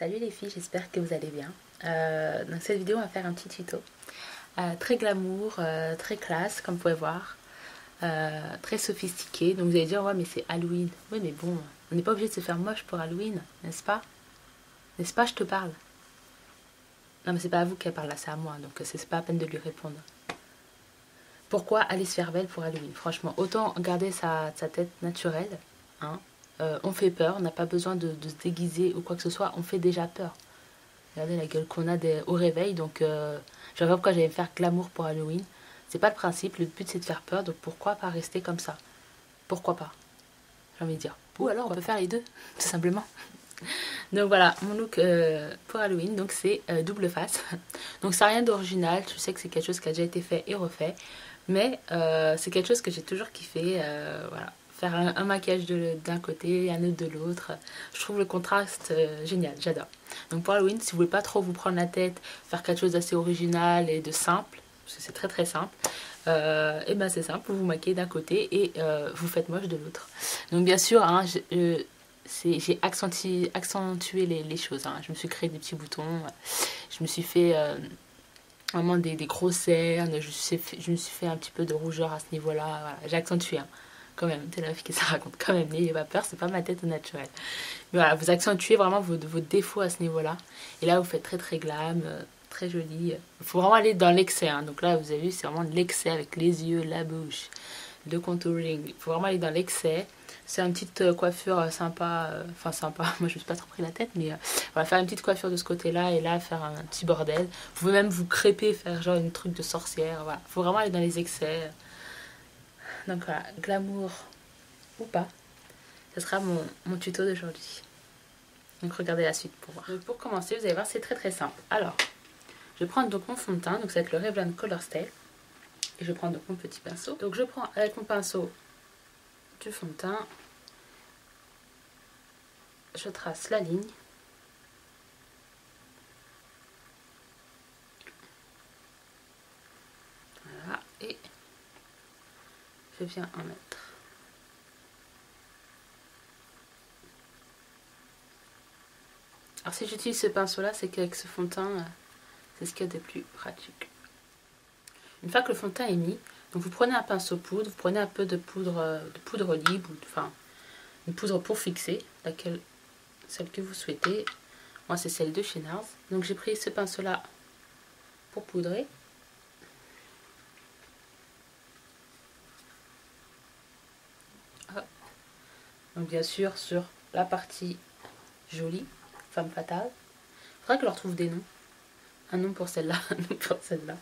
Salut les filles, j'espère que vous allez bien. Dans cette vidéo, on va faire un petit tuto. Très glamour, très classe, comme vous pouvez voir. Très sophistiqué. Donc vous allez dire, ouais, mais c'est Halloween. Oui, mais bon, on n'est pas obligé de se faire moche pour Halloween, n'est-ce pas? N'est-ce pas, je te parle? Non, mais c'est pas à vous qu'elle parle là, c'est à moi. Donc c'est pas à peine de lui répondre. Pourquoi aller se faire belle pour Halloween? Franchement, autant garder sa tête naturelle. Hein. On fait peur, on n'a pas besoin de se déguiser ou quoi que ce soit, on fait déjà peur. Regardez la gueule qu'on a au réveil, donc je vois pas pourquoi j'allais me faire glamour pour Halloween. C'est pas le principe, le but c'est de faire peur, donc pourquoi pas rester comme ça? Pourquoi pas? J'ai envie de dire. Ou alors on peut faire les deux, tout simplement. Donc voilà, mon look pour Halloween, donc c'est double face. Donc c'est rien d'original, je sais que c'est quelque chose qui a déjà été fait et refait, mais c'est quelque chose que j'ai toujours kiffé, voilà. Faire un maquillage d'un côté, un autre de l'autre. Je trouve le contraste génial, j'adore. Donc pour Halloween, si vous voulez pas trop vous prendre la tête, faire quelque chose d'assez original et de simple, parce que c'est très très simple, et ben c'est simple, vous vous maquillez d'un côté et vous faites moche de l'autre. Donc bien sûr, hein, j'ai accentué les choses. Hein. Je me suis créé des petits boutons, je me suis fait vraiment des grosses cernes, je me suis fait un petit peu de rougeur à ce niveau-là. Voilà. J'ai accentué. Hein. Quand même, c'est la fille qui se raconte. Quand même, n'ayez pas peur, c'est pas ma tête naturelle. Mais voilà, vous accentuez vraiment vos défauts à ce niveau-là. Et là, vous faites très très glam, très joli. Il faut vraiment aller dans l'excès. Hein. Donc là, vous avez vu, c'est vraiment de l'excès avec les yeux, la bouche, le contouring. Il faut vraiment aller dans l'excès. C'est une petite coiffure sympa. Enfin, sympa. Moi, je me suis pas trop pris la tête, mais on va faire une petite coiffure de ce côté-là et là, faire un petit bordel. Vous pouvez même vous crêper, faire genre une truc de sorcière. Voilà. Il faut vraiment aller dans les excès. Donc voilà, glamour ou pas, ce sera mon tuto d'aujourd'hui. Donc regardez la suite pour voir. Donc pour commencer, vous allez voir, c'est très très simple. Alors, je vais prendre donc mon fond de teint, donc ça va être le Revlon Color Stay. Et je prends donc mon petit pinceau. Donc je prends avec mon pinceau du fond de teint. Je trace la ligne. Voilà, et je viens en mettre. Alors si j'utilise ce pinceau là, c'est qu'avec ce fond de teint, c'est ce qu'il y a de plus pratique. Une fois que le fond de teint est mis, donc vous prenez un pinceau poudre, vous prenez un peu de poudre libre, enfin une poudre pour fixer, celle que vous souhaitez. Moi c'est celle de chez NARS. Donc j'ai pris ce pinceau là pour poudrer. Hop. Donc bien sûr sur la partie jolie, femme fatale. Il faudrait que je leur trouve des noms. Un nom pour celle-là, un nom pour celle-là.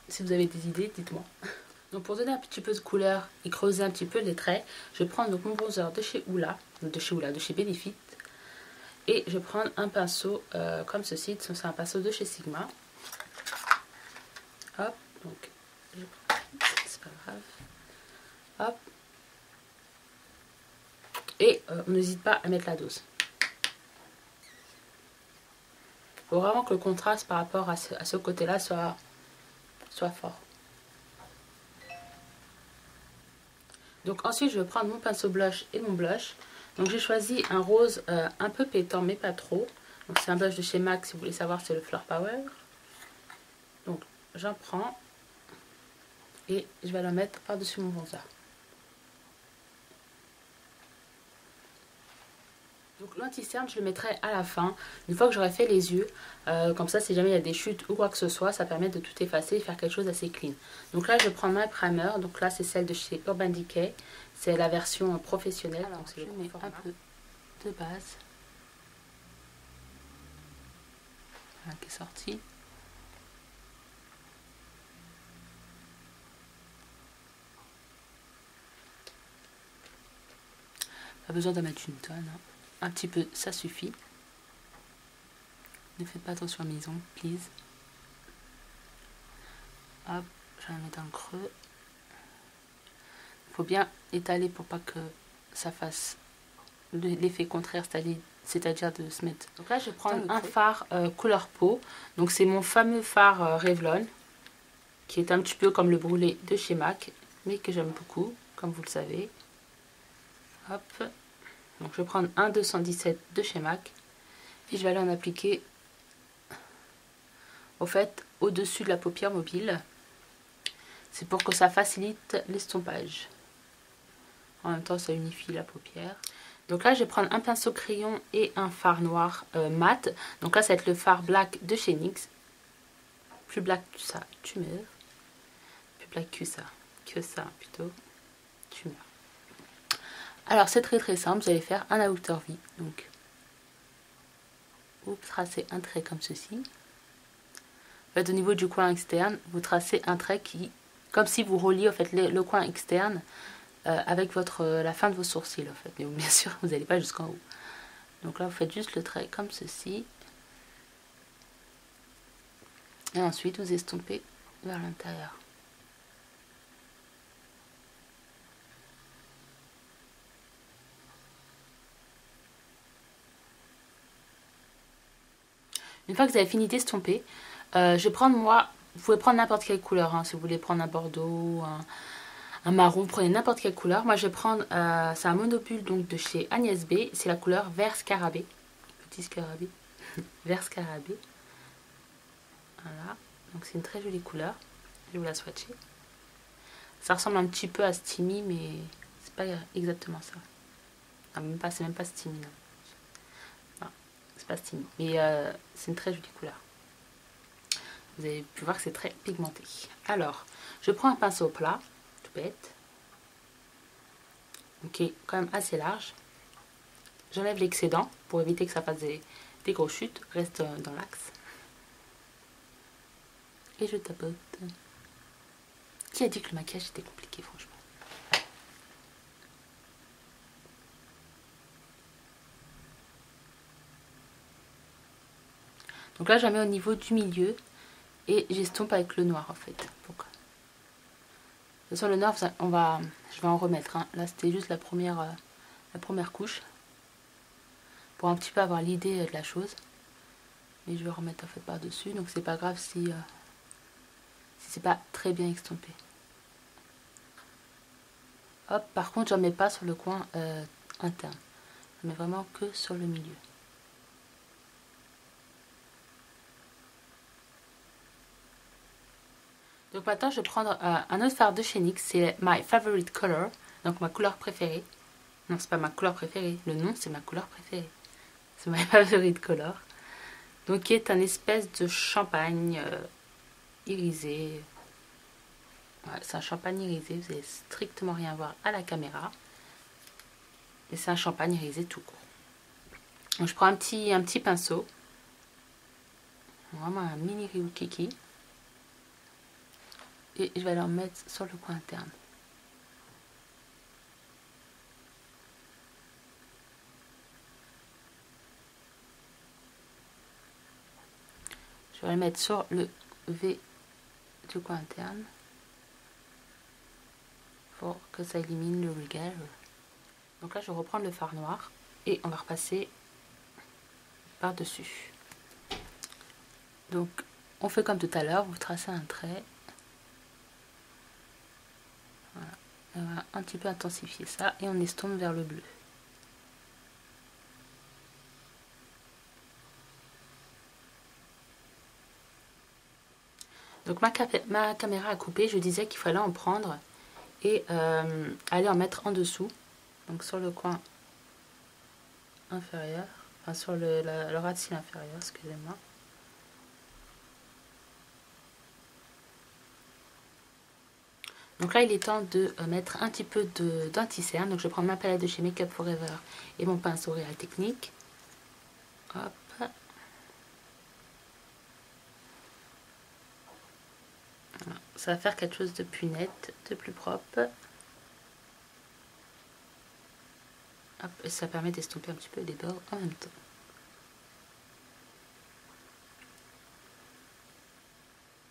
Si vous avez des idées, dites-moi. Donc pour donner un petit peu de couleur et creuser un petit peu les traits, je vais prendre donc mon bronzer de chez Oula, de chez Benefit. Et je vais prendre un pinceau comme ceci, c'est un pinceau de chez Sigma. Hop, donc c'est pas grave. Hop. Et on n'hésite pas à mettre la dose. Il faut vraiment que le contraste par rapport à ce côté-là soit fort. Donc ensuite je vais prendre mon pinceau blush et mon blush. Donc j'ai choisi un rose un peu pétant mais pas trop. Donc c'est un blush de chez MAC, si vous voulez savoir, c'est le Flower Power. Donc j'en prends et je vais la mettre par-dessus mon bronzer. Donc l'anti-cerne je le mettrai à la fin, une fois que j'aurai fait les yeux, comme ça si jamais il y a des chutes ou quoi que ce soit, ça permet de tout effacer et faire quelque chose d'assez clean. Donc là je prends ma primer, donc là c'est celle de chez Urban Decay, c'est la version professionnelle. Alors je mets un peu de base, voilà, qui est sorti. Pas besoin d'en mettre une tonne, hein. Un petit peu, ça suffit. Ne faites pas attention à mes ongles, please. Hop, je la mets dans le creux. Il faut bien étaler pour pas que ça fasse l'effet contraire, c'est-à-dire de se mettre. Donc là, je vais prendre un fard couleur peau. Donc c'est mon fameux fard Revlon, qui est un petit peu comme le brûlé de chez MAC, mais que j'aime beaucoup, comme vous le savez. Hop. Donc je vais prendre un 217 de chez MAC et je vais aller en appliquer au fait au-dessus de la paupière mobile. C'est pour que ça facilite l'estompage. En même temps ça unifie la paupière. Donc là je vais prendre un pinceau crayon et un fard noir mat. Donc là ça va être le fard black de chez NYX. Plus black que ça, tu meurs. Plus black que ça plutôt, tu meurs. Alors c'est très simple, vous allez faire un outer V. Donc vous tracez un trait comme ceci. En fait, au niveau du coin externe, vous tracez un trait qui, comme si vous reliez en fait, le coin externe avec la fin de vos sourcils en fait. Mais bien sûr, vous n'allez pas jusqu'en haut. Donc là, vous faites juste le trait comme ceci. Et ensuite, vous estompez vers l'intérieur. Une fois que vous avez fini d'estomper, je vais prendre vous pouvez prendre n'importe quelle couleur, hein, si vous voulez prendre un bordeaux, un marron, vous prenez n'importe quelle couleur. Moi je vais prendre, c'est un monopule donc de chez Agnès B, c'est la couleur vert scarabée, petit scarabée, vert scarabée. Voilà, donc c'est une très jolie couleur, je vais vous la swatcher. Ça ressemble un petit peu à Steamy, mais c'est pas exactement ça. Non, c'est même pas Steamy, non. C'est pas Steamy, mais c'est une très jolie couleur. Vous avez pu voir que c'est très pigmenté. Alors, je prends un pinceau plat, tout bête, qui est quand même assez large. J'enlève l'excédent pour éviter que ça fasse des grosses chutes, reste dans l'axe. Et je tapote. Qui a dit que le maquillage était compliqué, franchement? Donc là, je la mets au niveau du milieu et j'estompe avec le noir en fait. Donc, de toute façon, le noir, je vais en remettre. Hein. Là, c'était juste la première couche pour un petit peu avoir l'idée de la chose. Mais je vais remettre en fait par-dessus, donc c'est pas grave si c'est pas très bien estompé. Hop, par contre, j'en mets pas sur le coin interne. Je mets vraiment que sur le milieu. Donc maintenant, je vais prendre un autre fard de chez NYX, c'est My Favorite Color, donc ma couleur préférée. Non, c'est pas ma couleur préférée, le nom c'est ma couleur préférée. C'est My Favorite Color. Donc qui est un espèce de champagne irisé. Ouais, c'est un champagne irisé, vous n'allez strictement rien voir à la caméra. Et c'est un champagne irisé tout court. Donc je prends un petit pinceau. Vraiment un mini Kiki. Et je vais aller en mettre sur le coin interne. Je vais le mettre sur le V du coin interne pour que ça élimine le regard. Donc là, je vais reprendre le fard noir et on va repasser par-dessus. Donc, on fait comme tout à l'heure, vous tracez un trait. Voilà. Et on va un petit peu intensifier ça et on estompe vers le bleu. Donc ma caméra a coupé, je disais qu'il fallait en prendre et aller en mettre en dessous, donc sur le coin inférieur, enfin sur le ras de cils inférieur, excusez-moi. Donc là il est temps de mettre un petit peu d'anti-cerne, donc je vais prendre ma palette de chez Make Up Forever et mon pinceau Real Technique. Hop. Voilà. Ça va faire quelque chose de plus net, de plus propre. Hop, et ça permet d'estomper un petit peu les bords en même temps.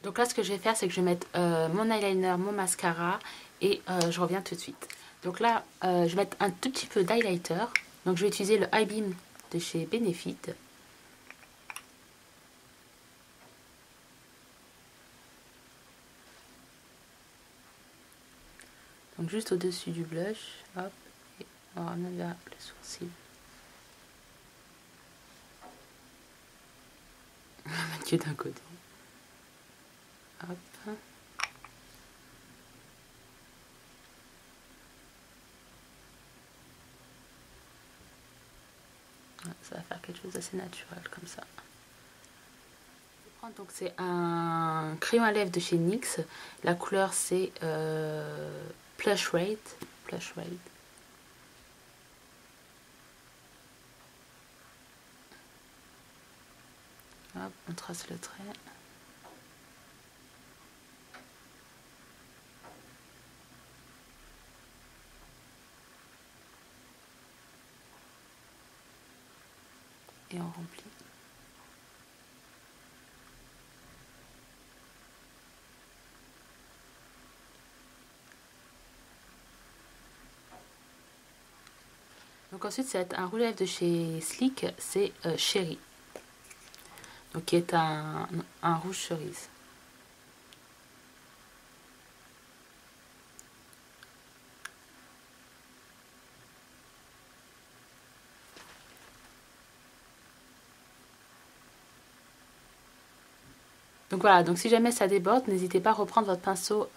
Donc là ce que je vais faire c'est que je vais mettre mon eyeliner, mon mascara et je reviens tout de suite. Donc là je vais mettre un tout petit peu d'highlighter. Donc je vais utiliser le Eye Beam de chez Benefit. Donc juste au dessus du blush, hop, et On va revenir vers le sourcil. On va mettre que d'un côté. Hop. Ça va faire quelque chose d'assez naturel comme ça. Donc c'est un crayon à lèvres de chez NYX. La couleur c'est Plush Red. Plush Red. Hop, on trace le trait. Et on remplit. Donc ensuite, c'est un rouge à lèvres de chez Sleek, c'est Cherry. Donc qui est un rouge cerise. Donc voilà, donc si jamais ça déborde, n'hésitez pas à reprendre votre pinceau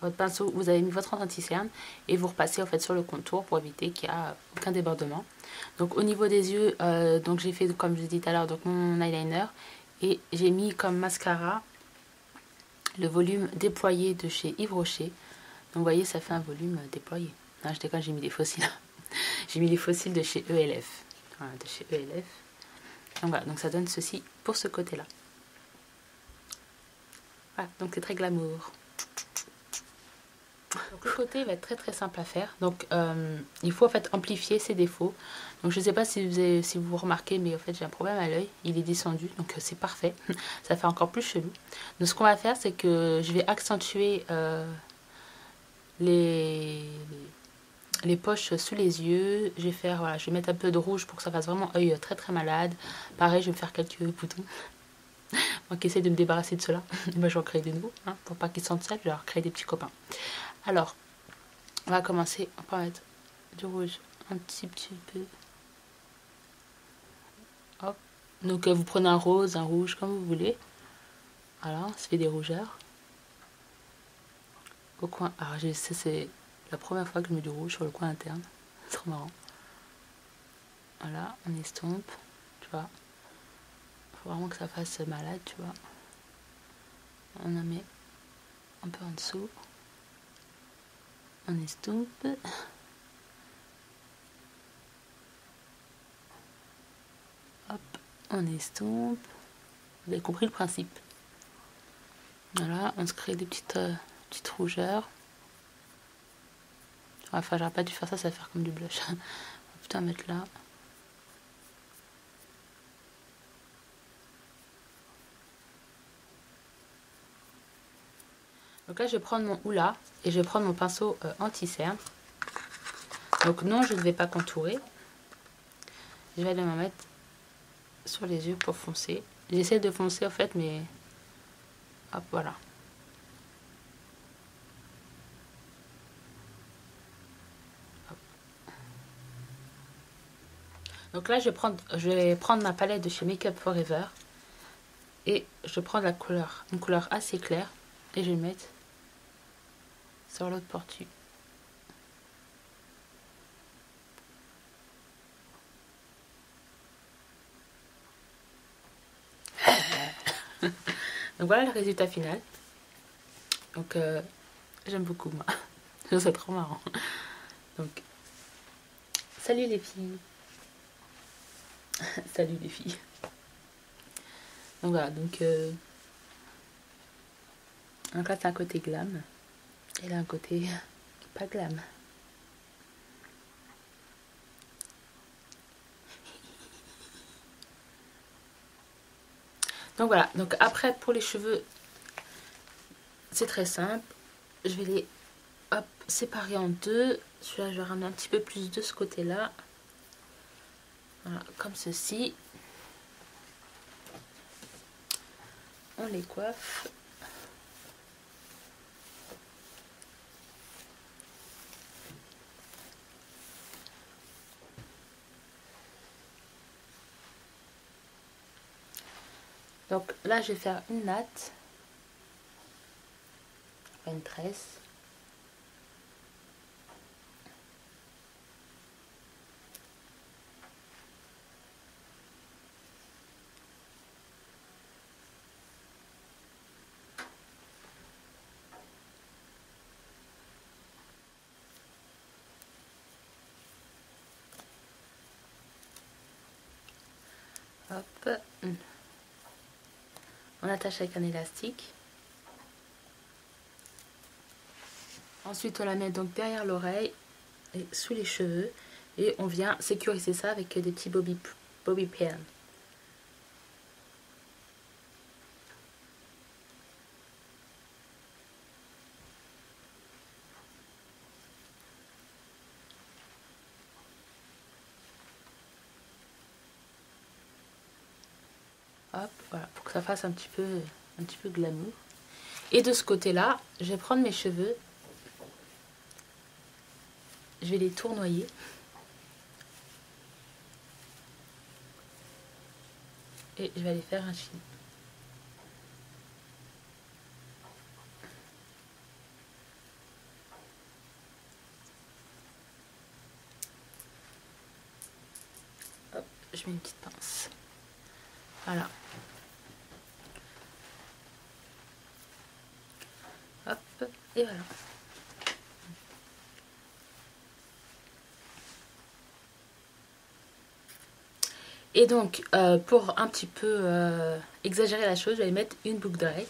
où vous avez mis votre anti-cerne et vous repassez en fait sur le contour pour éviter qu'il n'y ait aucun débordement. Donc au niveau des yeux, donc j'ai fait comme je l'ai dit tout à l'heure donc mon eyeliner et j'ai mis comme mascara le volume déployé de chez Yves Rocher. Donc vous voyez, ça fait un volume déployé. Non, je déconne, j'ai mis des fossiles. J'ai mis les fossiles de chez ELF. Voilà, de chez ELF. Donc voilà, donc ça donne ceci pour ce côté-là. Voilà, donc c'est très glamour. Donc le côté va être très très simple à faire. Donc il faut en fait amplifier ses défauts. Donc je ne sais pas si vous remarquez, mais en fait j'ai un problème à l'œil. Il est descendu, donc c'est parfait. Ça fait encore plus chelou. Donc ce qu'on va faire, c'est que je vais accentuer les poches sous les yeux. Je vais faire, voilà, je vais mettre un peu de rouge pour que ça fasse vraiment œil très très malade. Pareil, je vais me faire quelques boutons. Moi qui essaie de me débarrasser de cela, moi je vais en créer de nouveaux, hein, pour pas qu'ils se sentent seuls, je vais leur créer des petits copains. Alors, on va commencer, on va mettre du rouge un petit peu. Hop. Donc vous prenez un rose, un rouge, comme vous voulez. Voilà, ça fait des rougeurs. Au coin, alors c'est la première fois que je mets du rouge sur le coin interne. C'est trop marrant. Voilà, on estompe, tu vois. Faut vraiment que ça fasse malade, tu vois. On en met un peu en dessous. On estompe. Hop, on estompe. Vous avez compris le principe. Voilà, on se crée des petites rougeurs. Enfin, j'aurais pas dû faire ça, ça va faire comme du blush. On va plutôt mettre là. Donc là, je vais prendre mon houla et je vais prendre mon pinceau anti-cerne. Donc non, je ne vais pas contourer. Je vais aller m'en mettre sur les yeux pour foncer. J'essaie de foncer en fait, mais hop, voilà. Hop. Donc là, je vais prendre ma palette de chez Make Up Forever et je prends une couleur assez claire et je vais le mettre sur l'autre portu. Donc voilà le résultat final. Donc j'aime beaucoup moi. C'est trop marrant. Donc salut les filles. Salut les filles. Donc voilà, donc là c'est un côté glam et là un côté pas glam. Donc voilà, donc après pour les cheveux, c'est très simple. Je vais les séparer en deux. Celui-là, je vais ramener un petit peu plus de ce côté-là. Voilà, comme ceci. On les coiffe. Donc là, je vais faire une natte, enfin une tresse. Hop. On attache avec un élastique. Ensuite, on la met donc derrière l'oreille et sous les cheveux. Et on vient sécuriser ça avec des petits bobby pins. Hop, voilà, pour que ça fasse un petit peu glamour. Et de ce côté-là, je vais prendre mes cheveux. Je vais les tournoyer. Et je vais aller faire un chignon. Hop, je mets une petite pince. Voilà. Hop, et voilà. Et donc, pour un petit peu exagérer la chose, je vais mettre une boucle d'oreille.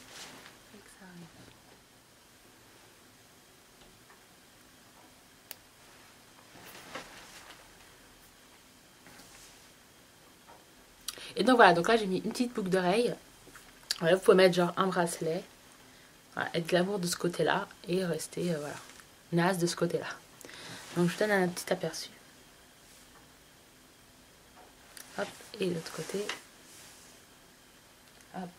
Et donc voilà, donc là j'ai mis une petite boucle d'oreille. Voilà, vous pouvez mettre genre un bracelet. Voilà, être glamour de ce côté-là et rester voilà, naze de ce côté-là. Donc je vous donne un petit aperçu. Hop, et l'autre côté. Hop.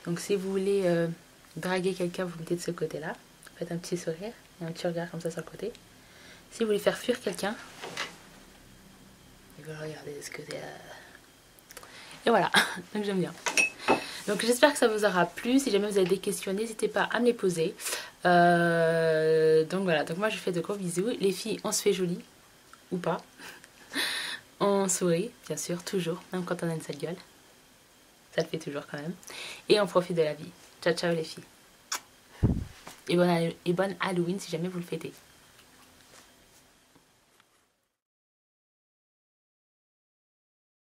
Donc si vous voulez draguer quelqu'un, vous mettez de ce côté-là. Faites un petit sourire et un petit regard comme ça sur le côté. Si vous voulez faire fuir quelqu'un, vous regardez de ce côté-là. Et voilà, donc j'aime bien. Donc j'espère que ça vous aura plu. Si jamais vous avez des questions, n'hésitez pas à me les poser. Donc voilà, donc moi je fais de gros bisous. Les filles, on se fait joli ou pas. On sourit, bien sûr, toujours, même quand on a une sale gueule. Ça le fait toujours quand même. Et on profite de la vie. Ciao ciao les filles. Et bonne Halloween si jamais vous le fêtez.